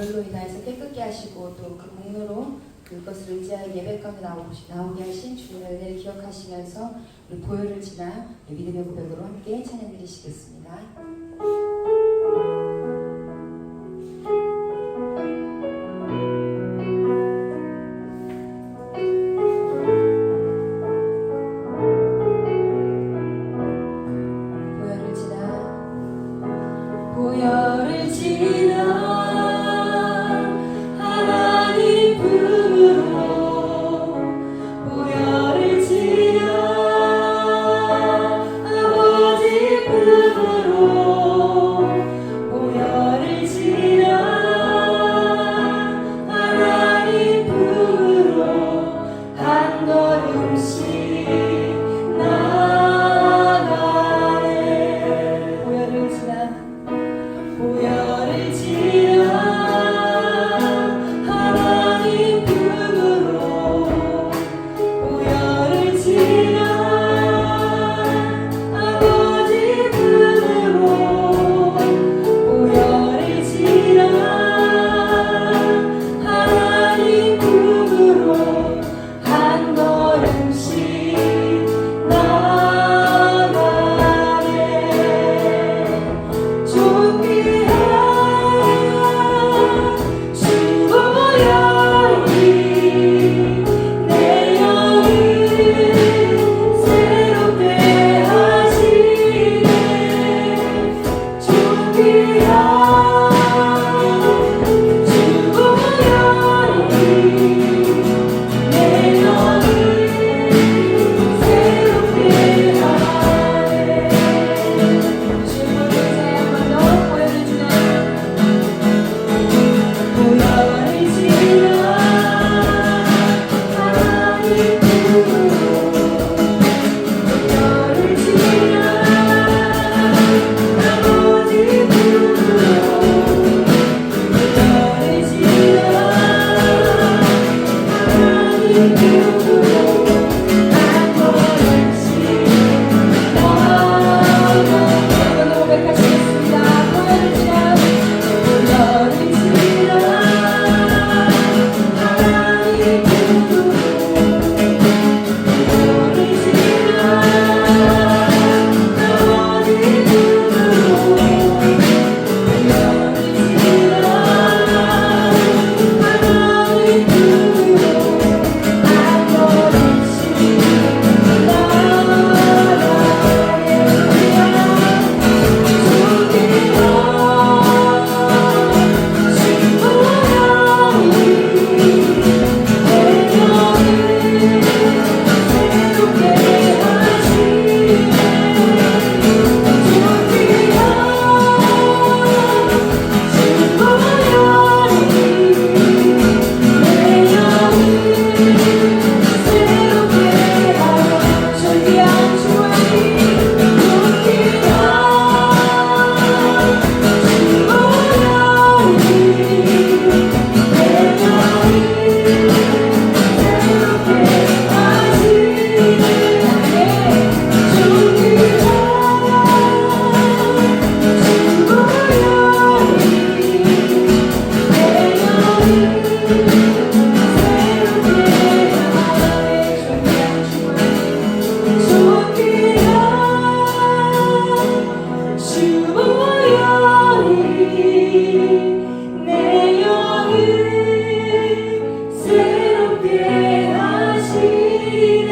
보혈로 인하여서 깨끗게 하시고 또 그 공로로 그것을 의지하여 예배 가운데 나오게 하신 주님의 은혜를 기억하시면서 우리 보혈을 지나 믿음의 고백으로 함께 찬양 드리시겠습니다. 보혈을 지나 하나님 품으로 보혈을 지나 아버지 품으로 보혈을 지나 하나님 품으로 한 걸음씩 나가네. 보혈을 지나 보혈을 지나 하나님 품으로 보혈을 지나 아버지 품으로 보혈을 지나 하나님 품으로 한 걸음씩 나가네. 존귀한 주 보혈이 내 영을 새롭게 하시네. 존귀한 주 보혈이 내 영을 새롭게 하네. 주님을 위해 한번 더 보혈을 지나 보혈을 지나 하나님 품으로 보혈을 지나 아버지 품으로 보혈을 지나 하나님 품으로 한 걸음씩 나아가. 고백하시겠습니다. 보혈을 지나 보혈을 지나 하나님 품으로 보혈을 지나 아버지 품으로 보혈을 지나 하나님 품으로 한 걸음씩 내 영을 새롭게 하시네.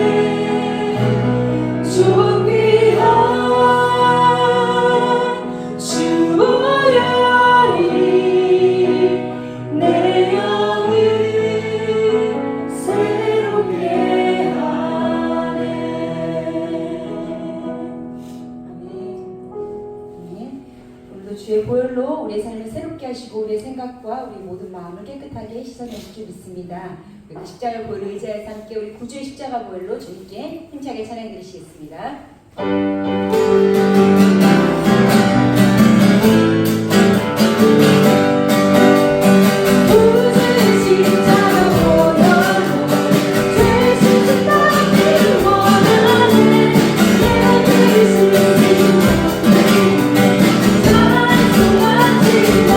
존귀한 주 보혈이 내 영을 새롭게 하네. 오늘도 주의 보혈로 우리의 삶을 새롭게 하시고 우리의 생각과 우리 모든 마음을 깨끗하게 씻어내실 줄 믿습니다. 우리 십자가 보혈을 의지하여서 함께 우리 구주의 십자가 보혈로 주님께 힘차게 찬양 드리시겠습니다. 구주의 십자가 보혈로 죄 씻은 나를 원하네. 내가 그리스도 찬송하지마.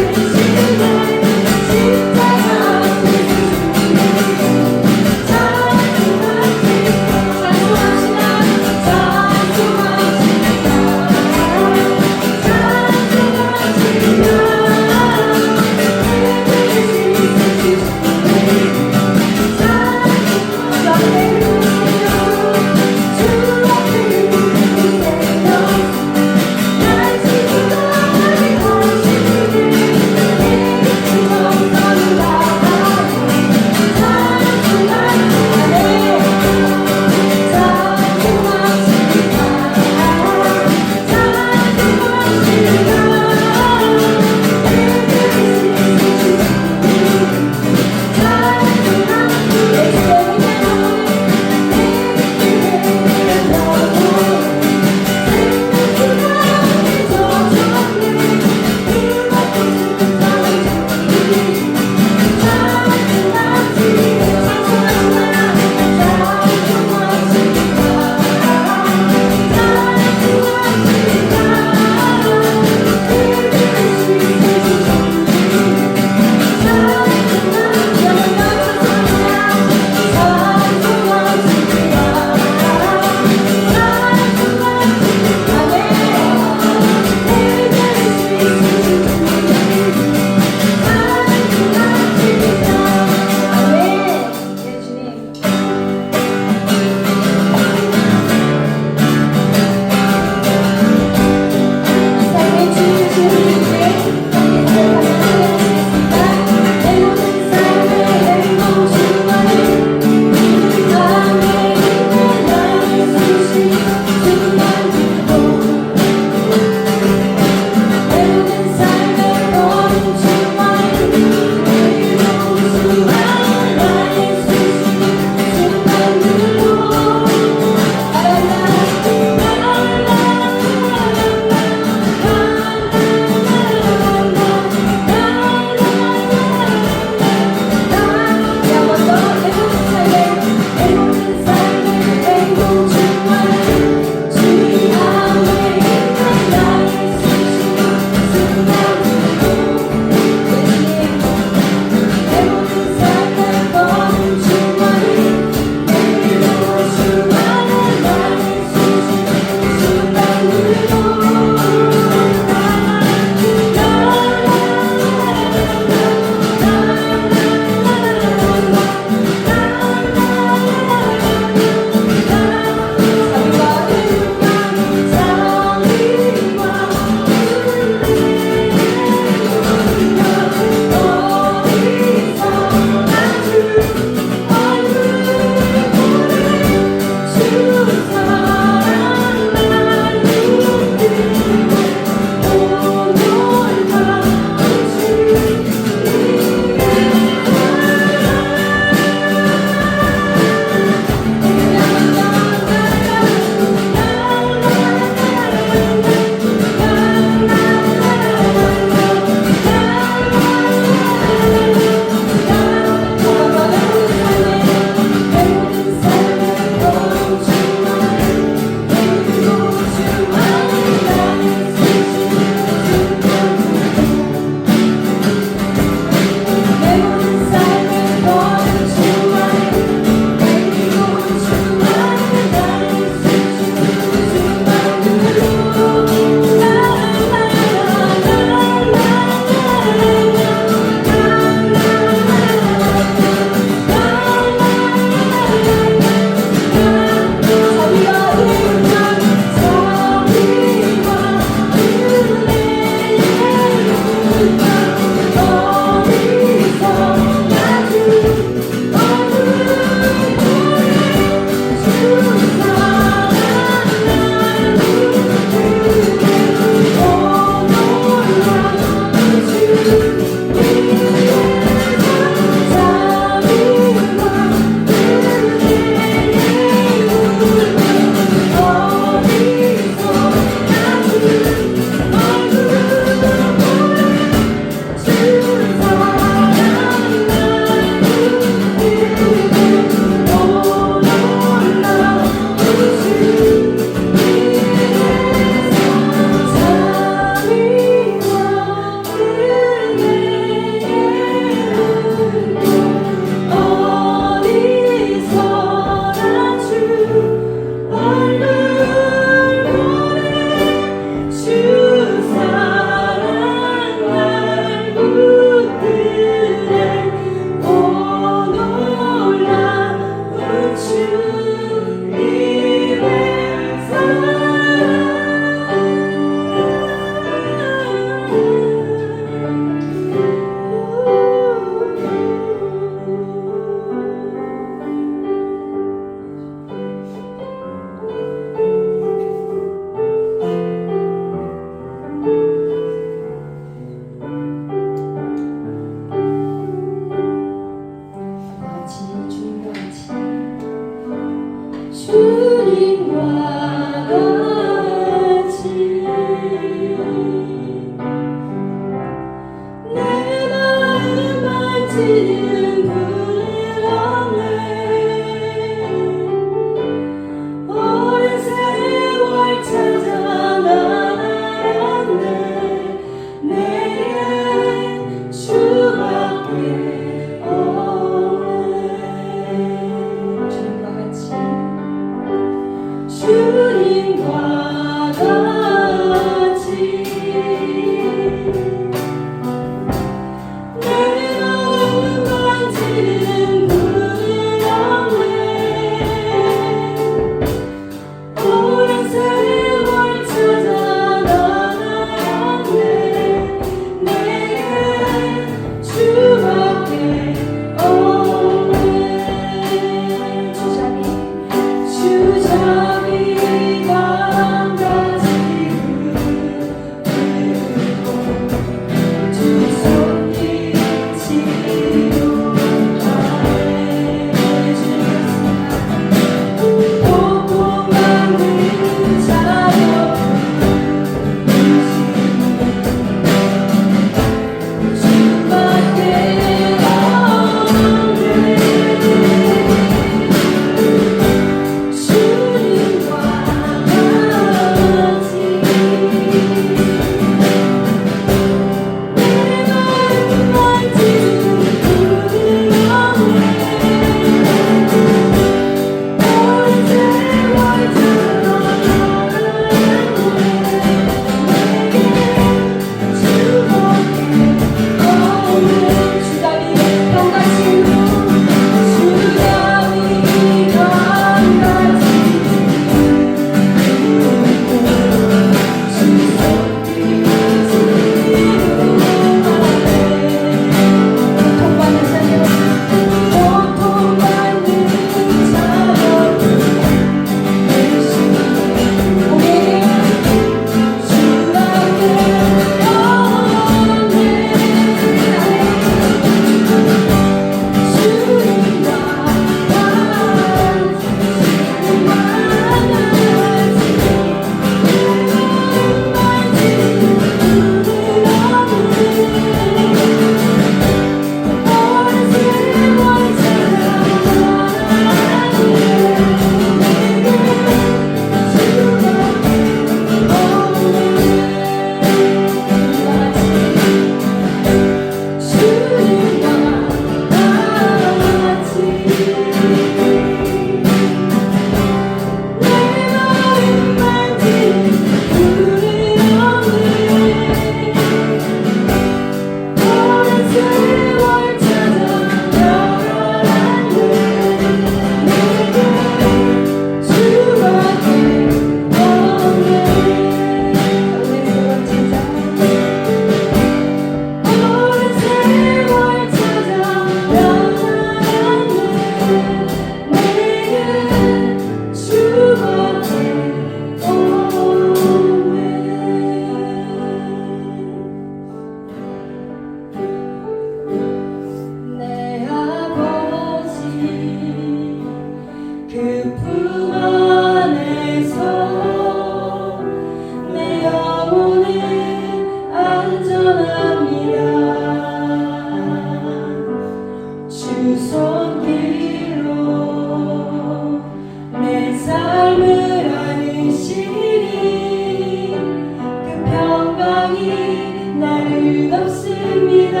끝없습니다.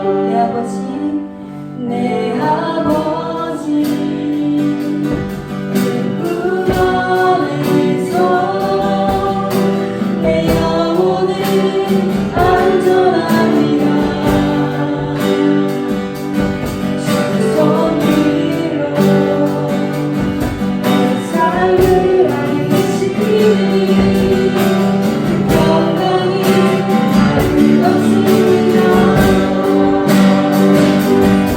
내 아버지 내 아버지 그 품 안에서 내 영혼은 안전합니다. 주 손 위로 내 삶을 안으시니 영광이 끝없습니다.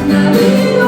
나비로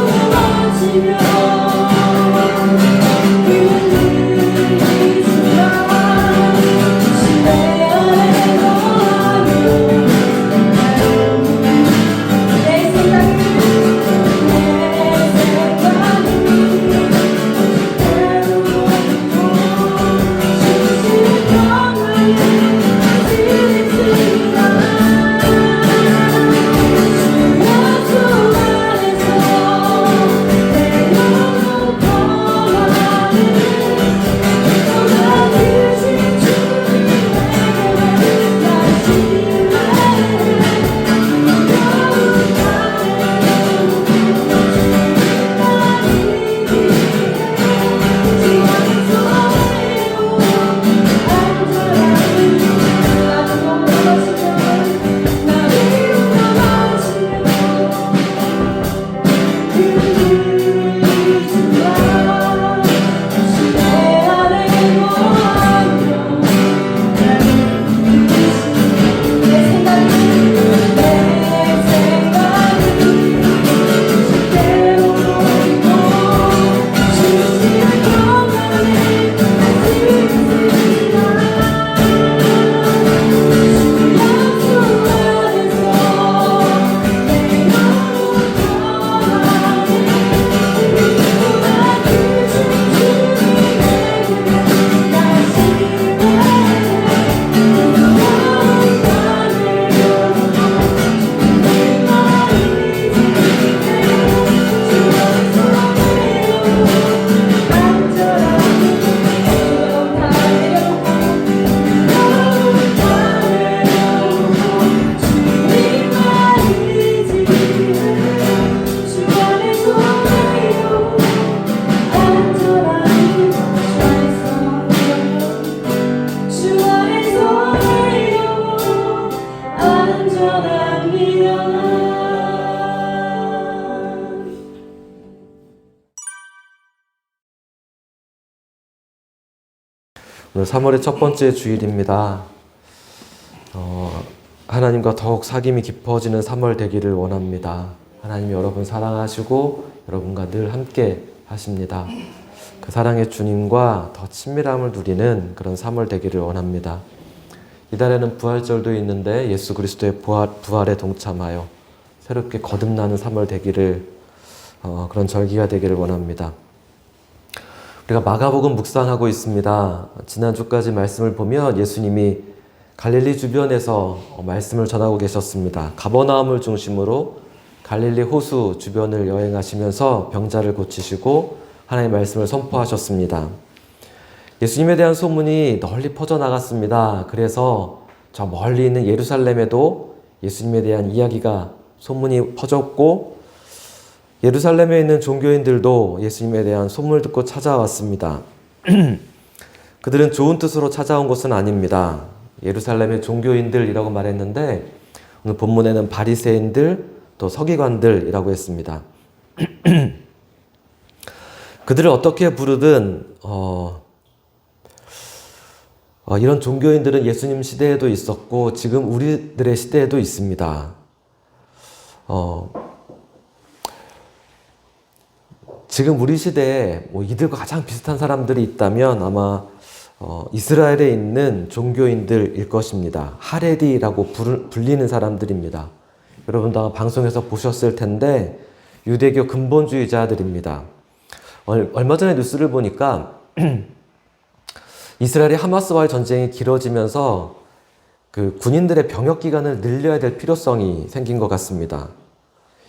넘어지면 흔들리지만 시대 안에 거하며 나를 부르시니 내 생각이 주께로 돌리고 주신 평강에 쓰임습니다. 오늘 3월의 첫 번째 주일입니다. 하나님과 더욱 사귐이 깊어지는 3월 되기를 원합니다. 하나님이 여러분 사랑하시고 여러분과 늘 함께 하십니다. 그 사랑의 주님과 더 친밀함을 누리는 그런 3월 되기를 원합니다. 이달에는 부활절도 있는데 예수 그리스도의 부활에 동참하여 새롭게 거듭나는 3월 되기를 그런 절기가 되기를 원합니다. 우리가 마가복음 묵상하고 있습니다. 지난주까지 말씀을 보면 예수님이 갈릴리 주변에서 말씀을 전하고 계셨습니다. 가버나움을 중심으로 갈릴리 호수 주변을 여행하시면서 병자를 고치시고 하나님의 말씀을 선포하셨습니다. 예수님에 대한 소문이 널리 퍼져나갔습니다. 그래서 저 멀리 있는 예루살렘에도 예수님에 대한 이야기가 소문이 퍼졌고 예루살렘에 있는 종교인들도 예수님에 대한 소문을 듣고 찾아왔습니다. 그들은 좋은 뜻으로 찾아온 것은 아닙니다. 예루살렘의 종교인들이라고 말했는데 오늘 본문에는 바리새인들 또 서기관들이라고 했습니다. 그들을 어떻게 부르든 이런 종교인들은 예수님 시대에도 있었고 지금 우리들의 시대에도 있습니다. 지금 우리 시대에 이들과 가장 비슷한 사람들이 있다면 아마 이스라엘에 있는 종교인들일 것입니다. 하레디라고 불리는 사람들입니다. 여러분도 아마 방송에서 보셨을 텐데 유대교 근본주의자들입니다. 얼마 전에 뉴스를 보니까 이스라엘이 하마스와의 전쟁이 길어지면서 그 군인들의 병역 기간을 늘려야 될 필요성이 생긴 것 같습니다.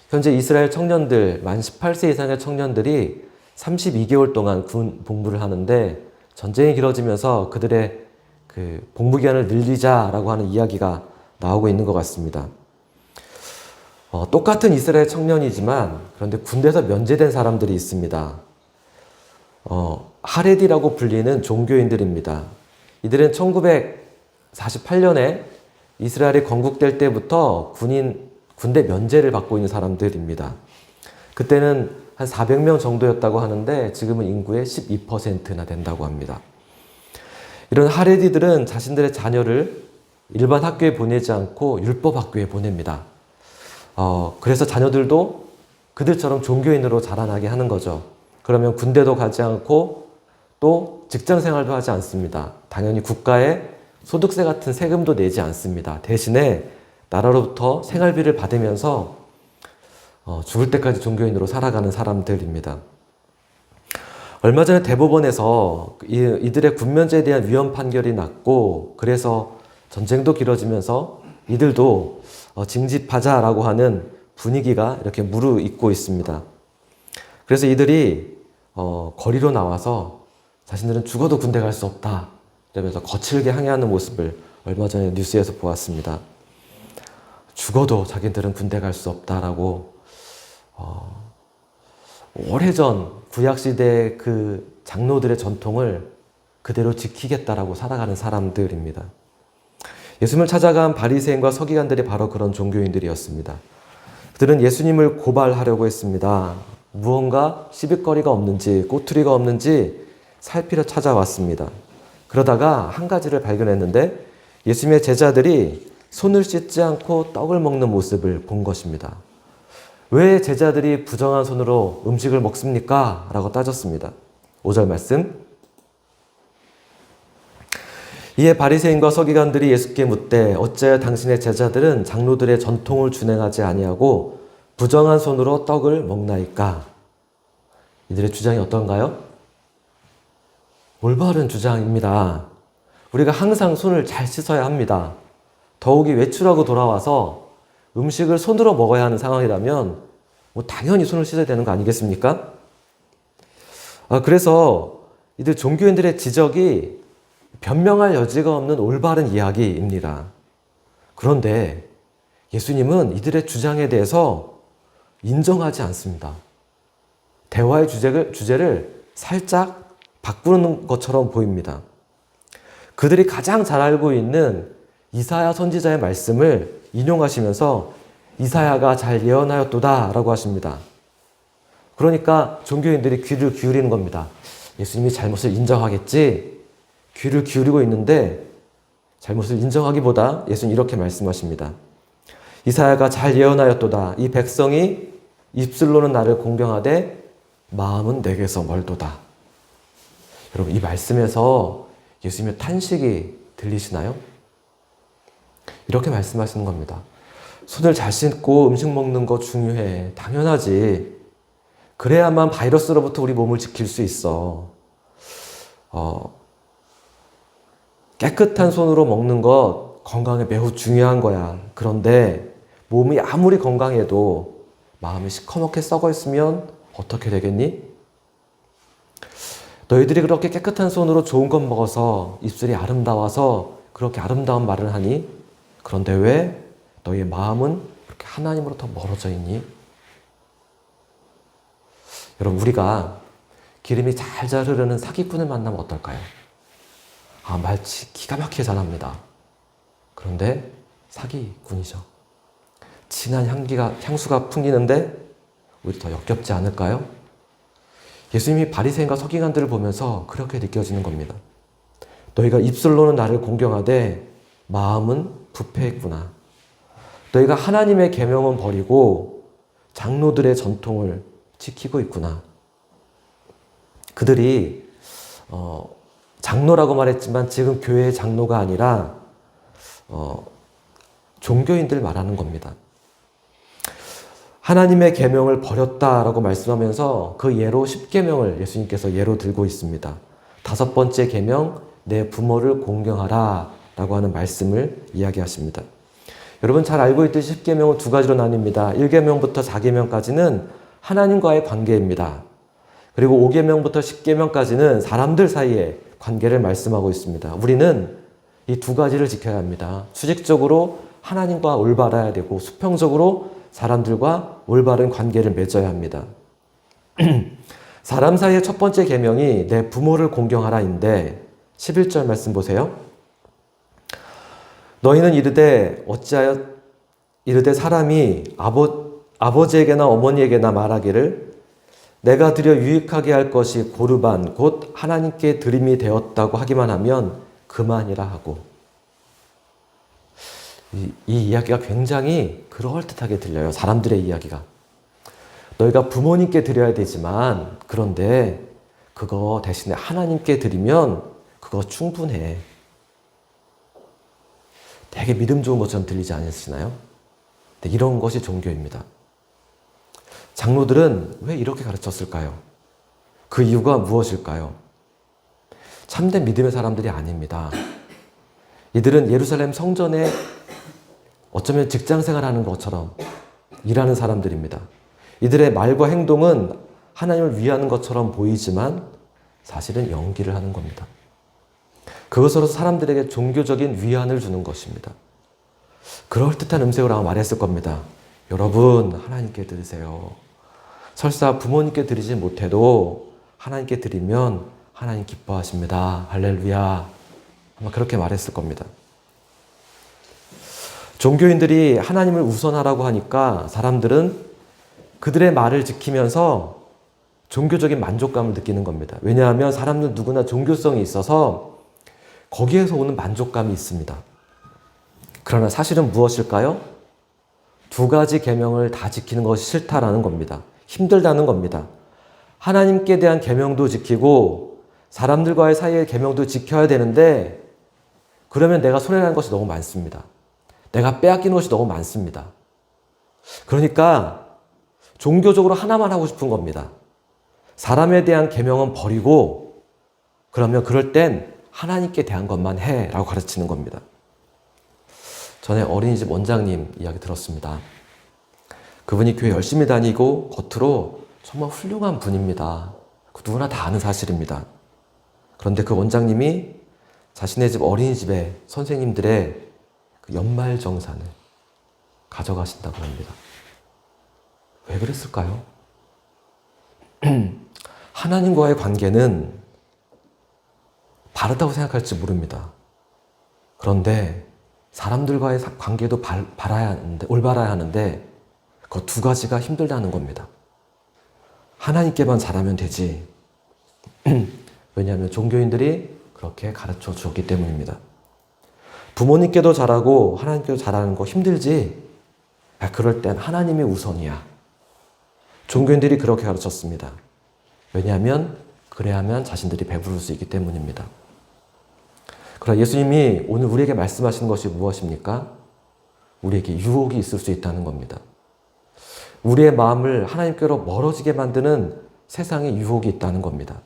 현재 이스라엘 청년들, 만 18세 이상의 청년들이 32개월 동안 군 복무를 하는데 전쟁이 길어지면서 그들의 그 복무 기간을 늘리자라고 하는 이야기가 나오고 있는 것 같습니다. 똑같은 이스라엘 청년이지만 그런데 군대에서 면제된 사람들이 있습니다. 하레디라고 불리는 종교인들입니다. 이들은 1948년에 이스라엘이 건국될 때부터 군대 면제를 받고 있는 사람들입니다. 그때는 한 400명 정도였다고 하는데 지금은 인구의 12%나 된다고 합니다. 이런 하레디들은 자신들의 자녀를 일반 학교에 보내지 않고 율법 학교에 보냅니다. 그래서 자녀들도 그들처럼 종교인으로 자라나게 하는 거죠. 그러면 군대도 가지 않고 또 직장 생활도 하지 않습니다. 당연히 국가에 소득세 같은 세금도 내지 않습니다. 대신에 나라로부터 생활비를 받으면서 죽을 때까지 종교인으로 살아가는 사람들입니다. 얼마 전에 대법원에서 이들의 군면제에 대한 위헌 판결이 났고 그래서 전쟁도 길어지면서 이들도 징집하자라고 하는 분위기가 이렇게 무르익고 있습니다. 그래서 이들이 거리로 나와서 자신들은 죽어도 군대 갈 수 없다 이러면서 거칠게 항의하는 모습을 얼마 전에 뉴스에서 보았습니다. 죽어도 자기들은 군대 갈 수 없다라고 오래전 구약시대의 그 장로들의 전통을 그대로 지키겠다라고 살아가는 사람들입니다. 예수님을 찾아간 바리새인과 서기관들이 바로 그런 종교인들이었습니다. 그들은 예수님을 고발하려고 했습니다. 무언가 시비거리가 없는지 꼬투리가 없는지 살피려 찾아왔습니다. 그러다가 한 가지를 발견했는데 예수님의 제자들이 손을 씻지 않고 떡을 먹는 모습을 본 것입니다. 왜 제자들이 부정한 손으로 음식을 먹습니까? 라고 따졌습니다. 5절 말씀. 이에 바리새인과 서기관들이 예수께 묻되 어찌하여 당신의 제자들은 장로들의 전통을 준행하지 아니하고 부정한 손으로 떡을 먹나이까? 이들의 주장이 어떤가요? 올바른 주장입니다. 우리가 항상 손을 잘 씻어야 합니다. 더욱이 외출하고 돌아와서 음식을 손으로 먹어야 하는 상황이라면 당연히 손을 씻어야 되는 거 아니겠습니까? 그래서 이들 종교인들의 지적이 변명할 여지가 없는 올바른 이야기입니다. 그런데 예수님은 이들의 주장에 대해서 인정하지 않습니다. 대화의 주제를 살짝 바꾸는 것처럼 보입니다. 그들이 가장 잘 알고 있는 이사야 선지자의 말씀을 인용하시면서 이사야가 잘 예언하였도다 라고 하십니다. 그러니까 종교인들이 귀를 기울이는 겁니다. 예수님이 잘못을 인정하겠지? 귀를 기울이고 있는데 잘못을 인정하기보다 예수님 이렇게 말씀하십니다. 이사야가 잘 예언하였도다. 이 백성이 입술로는 나를 공경하되 마음은 내게서 멀도다. 여러분 이 말씀에서 예수님의 탄식이 들리시나요? 이렇게 말씀하시는 겁니다. 손을 잘 씻고 음식 먹는 거 중요해. 당연하지. 그래야만 바이러스로부터 우리 몸을 지킬 수 있어. 깨끗한 손으로 먹는 것 건강이 매우 중요한 거야. 그런데 몸이 아무리 건강해도 마음이 시커멓게 썩어 있으면 어떻게 되겠니? 너희들이 그렇게 깨끗한 손으로 좋은 것 먹어서 입술이 아름다워서 그렇게 아름다운 말을 하니? 그런데 왜 너희의 마음은 그렇게 하나님으로부터 멀어져 있니? 여러분, 우리가 기름이 잘잘 흐르는 사기꾼을 만나면 어떨까요? 말치 기가 막히게 잘합니다. 그런데 사기꾼이죠. 진한 향수가 풍기는데 오히려 더 역겹지 않을까요? 예수님이 바리새인과 서기관들을 보면서 그렇게 느껴지는 겁니다. 너희가 입술로는 나를 공경하되 마음은 부패했구나. 너희가 하나님의 계명은 버리고 장로들의 전통을 지키고 있구나. 그들이 장로라고 말했지만 지금 교회의 장로가 아니라 종교인들 말하는 겁니다. 하나님의 계명을 버렸다라고 말씀하면서 그 예로 10계명을 예수님께서 예로 들고 있습니다. 5번째 계명, 내 부모를 공경하라 라고 하는 말씀을 이야기하십니다. 여러분 잘 알고 있듯이 10계명은 두 가지로 나뉩니다. 1계명부터 4계명까지는 하나님과의 관계입니다. 그리고 5계명부터 10계명까지는 사람들 사이의 관계를 말씀하고 있습니다. 우리는 이 두 가지를 지켜야 합니다. 수직적으로 하나님과 올바라야 되고 수평적으로 사람들과 올바른 관계를 맺어야 합니다. 사람 사이의 첫 번째 계명이 내 부모를 공경하라인데 11절 말씀 보세요. 너희는 이르되 어찌하여 이르되 사람이 아버지에게나 어머니에게나 말하기를 내가 드려 유익하게 할 것이 고르반 곧 하나님께 드림이 되었다고 하기만 하면 그만이라 하고. 이 이야기가 굉장히 그럴듯하게 들려요. 사람들의 이야기가. 너희가 부모님께 드려야 되지만 그런데 그거 대신에 하나님께 드리면 그거 충분해. 되게 믿음 좋은 것처럼 들리지 않으시나요? 네, 이런 것이 종교입니다. 장로들은 왜 이렇게 가르쳤을까요? 그 이유가 무엇일까요? 참된 믿음의 사람들이 아닙니다. 이들은 예루살렘 성전에 어쩌면 직장 생활하는 것처럼 일하는 사람들입니다. 이들의 말과 행동은 하나님을 위하는 것처럼 보이지만 사실은 연기를 하는 겁니다. 그것으로 사람들에게 종교적인 위안을 주는 것입니다. 그럴듯한 음색으로 아마 말했을 겁니다. 여러분, 하나님께 드리세요. 설사 부모님께 드리지 못해도 하나님께 드리면 하나님 기뻐하십니다. 할렐루야. 아마 그렇게 말했을 겁니다. 종교인들이 하나님을 우선하라고 하니까 사람들은 그들의 말을 지키면서 종교적인 만족감을 느끼는 겁니다. 왜냐하면 사람들 누구나 종교성이 있어서 거기에서 오는 만족감이 있습니다. 그러나 사실은 무엇일까요? 두 가지 계명을 다 지키는 것이 싫다라는 겁니다. 힘들다는 겁니다. 하나님께 대한 계명도 지키고 사람들과의 사이의 계명도 지켜야 되는데 그러면 내가 손해나는 것이 너무 많습니다. 내가 빼앗기는 것이 너무 많습니다. 그러니까 종교적으로 하나만 하고 싶은 겁니다. 사람에 대한 계명은 버리고 그러면 그럴 땐 하나님께 대한 것만 해 라고 가르치는 겁니다. 전에 어린이집 원장님 이야기 들었습니다. 그분이 교회 열심히 다니고 겉으로 정말 훌륭한 분입니다. 누구나 다 아는 사실입니다. 그런데 그 원장님이 자신의 집 어린이집에 선생님들의 그 연말정산을 가져가신다고 합니다. 왜 그랬을까요? 하나님과의 관계는 바르다고 생각할지 모릅니다. 그런데 사람들과의 관계도 올바라야 하는데 그 두 가지가 힘들다는 겁니다. 하나님께만 잘하면 되지. 왜냐하면 종교인들이 그렇게 가르쳐 주었기 때문입니다. 부모님께도 잘하고 하나님께도 잘하는 거 힘들지? 그럴 땐 하나님이 우선이야. 종교인들이 그렇게 가르쳤습니다. 왜냐하면 그래야만 자신들이 배부를 수 있기 때문입니다. 그러나 예수님이 오늘 우리에게 말씀하시는 것이 무엇입니까? 우리에게 유혹이 있을 수 있다는 겁니다. 우리의 마음을 하나님께로 멀어지게 만드는 세상의 유혹이 있다는 겁니다.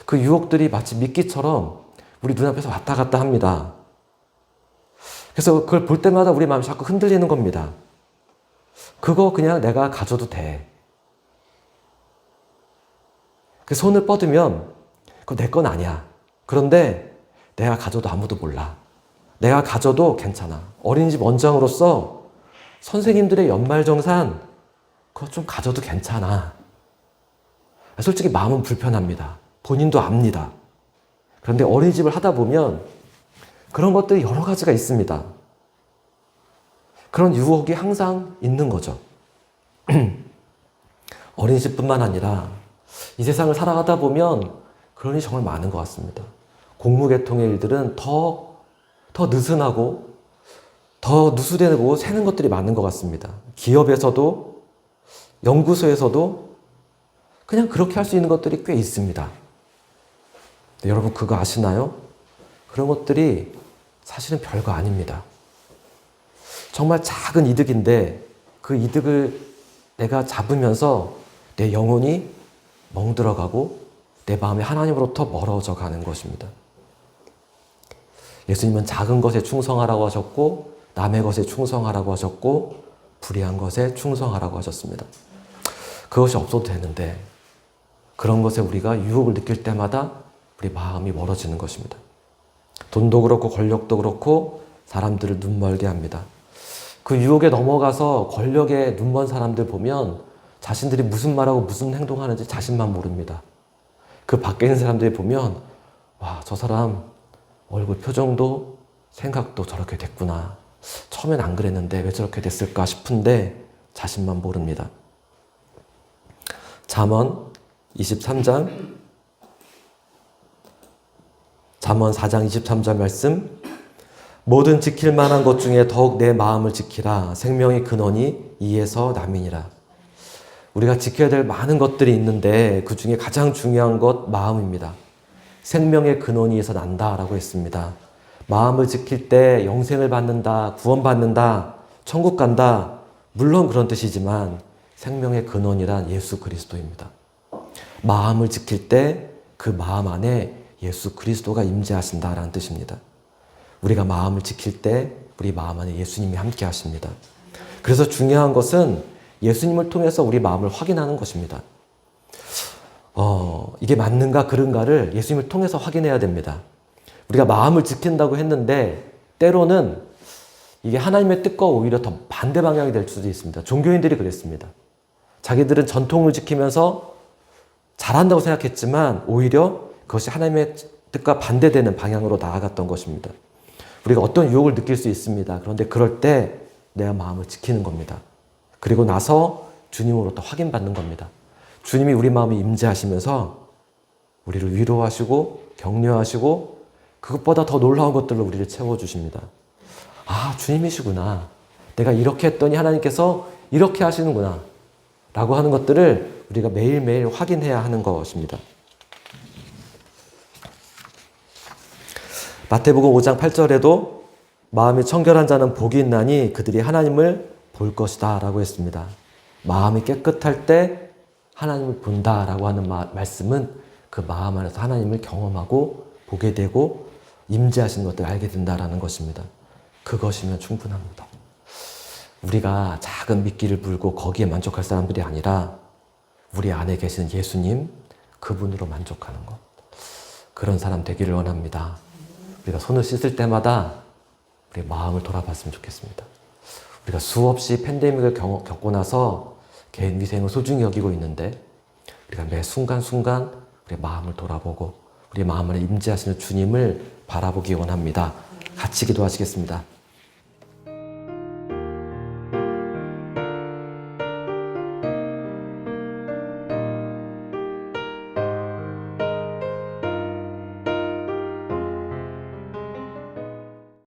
그 유혹들이 마치 미끼처럼 우리 눈앞에서 왔다 갔다 합니다. 그래서 그걸 볼 때마다 우리 마음이 자꾸 흔들리는 겁니다. 그거 그냥 내가 가져도 돼. 그 손을 뻗으면 그거 내 건 아니야. 그런데 내가 가져도 아무도 몰라. 내가 가져도 괜찮아. 어린이집 원장으로서 선생님들의 연말정산 그거 좀 가져도 괜찮아. 솔직히 마음은 불편합니다. 본인도 압니다. 그런데 어린이집을 하다 보면 그런 것들이 여러 가지가 있습니다. 그런 유혹이 항상 있는 거죠. 어린이집뿐만 아니라 이 세상을 살아가다 보면 그런 일이 정말 많은 것 같습니다. 공무계통의 일들은 더 느슨하고 더 누수되고 새는 것들이 많은 것 같습니다. 기업에서도 연구소에서도 그냥 그렇게 할 수 있는 것들이 꽤 있습니다. 네, 여러분 그거 아시나요? 그런 것들이 사실은 별거 아닙니다. 정말 작은 이득인데 그 이득을 내가 잡으면서 내 영혼이 멍들어가고 내 마음이 하나님으로부터 멀어져 가는 것입니다. 예수님은 작은 것에 충성하라고 하셨고 남의 것에 충성하라고 하셨고 불의한 것에 충성하라고 하셨습니다. 그것이 없어도 되는데 그런 것에 우리가 유혹을 느낄 때마다 우리 마음이 멀어지는 것입니다. 돈도 그렇고 권력도 그렇고 사람들을 눈멀게 합니다. 그 유혹에 넘어가서 권력에 눈먼 사람들 보면 자신들이 무슨 말하고 무슨 행동하는지 자신만 모릅니다. 그 밖에 있는 사람들이 보면 와, 저 사람 얼굴 표정도 생각도 저렇게 됐구나. 처음엔 안 그랬는데 왜 저렇게 됐을까 싶은데 자신만 모릅니다. 잠언 4장 23절 말씀. 모든 지킬 만한 것 중에 더욱 내 마음을 지키라. 생명의 근원이 이에서 남이니라. 우리가 지켜야 될 많은 것들이 있는데 그 중에 가장 중요한 것 마음입니다. 생명의 근원이 이에서 난다라고 했습니다. 마음을 지킬 때 영생을 받는다, 구원받는다, 천국 간다. 물론 그런 뜻이지만 생명의 근원이란 예수 그리스도입니다. 마음을 지킬 때 그 마음 안에 예수 그리스도가 임재하신다라는 뜻입니다. 우리가 마음을 지킬 때 우리 마음 안에 예수님이 함께 하십니다. 그래서 중요한 것은 예수님을 통해서 우리 마음을 확인하는 것입니다. 이게 맞는가 그른가를 예수님을 통해서 확인해야 됩니다. 우리가 마음을 지킨다고 했는데 때로는 이게 하나님의 뜻과 오히려 더 반대 방향이 될 수도 있습니다. 종교인들이 그랬습니다. 자기들은 전통을 지키면서 잘한다고 생각했지만 오히려 그것이 하나님의 뜻과 반대되는 방향으로 나아갔던 것입니다. 우리가 어떤 유혹을 느낄 수 있습니다. 그런데 그럴 때 내가 마음을 지키는 겁니다. 그리고 나서 주님으로부터 확인받는 겁니다. 주님이 우리 마음에 임재하시면서 우리를 위로하시고 격려하시고 그것보다 더 놀라운 것들로 우리를 채워주십니다. 아, 주님이시구나. 내가 이렇게 했더니 하나님께서 이렇게 하시는구나. 라고 하는 것들을 우리가 매일매일 확인해야 하는 것입니다. 마태복음 5장 8절에도 마음이 청결한 자는 복이 있나니 그들이 하나님을 볼 것이다 라고 했습니다. 마음이 깨끗할 때 하나님을 본다 라고 하는 말씀은 그 마음 안에서 하나님을 경험하고 보게 되고 임재하시는 것들을 알게 된다라는 것입니다. 그것이면 충분합니다. 우리가 작은 미끼를 물고 거기에 만족할 사람들이 아니라 우리 안에 계신 예수님 그분으로 만족하는 것. 그런 사람 되기를 원합니다. 우리가 손을 씻을 때마다 우리 마음을 돌아봤으면 좋겠습니다. 우리가 수없이 팬데믹을 겪고 나서 개인 위생을 소중히 여기고 있는데 우리가 매 순간순간 우리 마음을 돌아보고 우리 마음 안에 임재하시는 주님을 바라보기 원합니다. 같이 기도하시겠습니다.